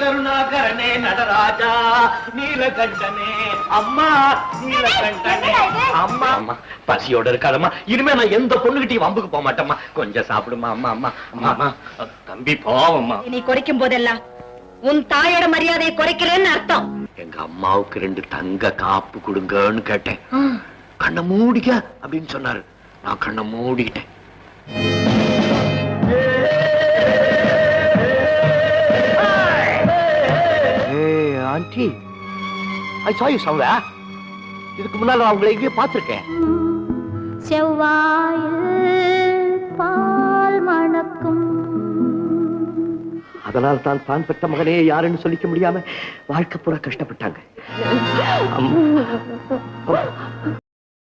கருணாகரனே நடராஜா நீலகண்டனே அம்மா நீலகண்டனே அம்மா அம்மா பசியோட இருக்காதம்மா இனிமே நான் எந்த பொண்ணுகிட்டையும் வம்புக்கு போக மாட்டேம்மா கொஞ்சம் சாப்பிடுமா அம்மா அம்மா அம்மா அம்மா தம்பி போவம்மா நீ குறைக்கும் போதெல்லாம் உன் தாயோட மரியாதையை குறைக்கிறேன்னு அர்த்தம் எங்க அம்மாவுக்கு 2 தங்க காப்பு கொடுங்கன்னு கேட்டேன் கண்ணை மூடிக்க அப்படின்னு சொன்னாரு நான் கண்ணை மூடிக்கிட்டேன் aunty I saw you somewhere. இதுக்கு முன்னால நான் உங்களை எங்கேயோ பார்த்திருக்கேன் செவ்வாயில் பால் மணக்கும் அதனால் தான் பெற்ற மகனே யாருன்னு சொல்லிக்க முடியாம வாழ்க்கை பூரா கஷ்டப்பட்டாங்க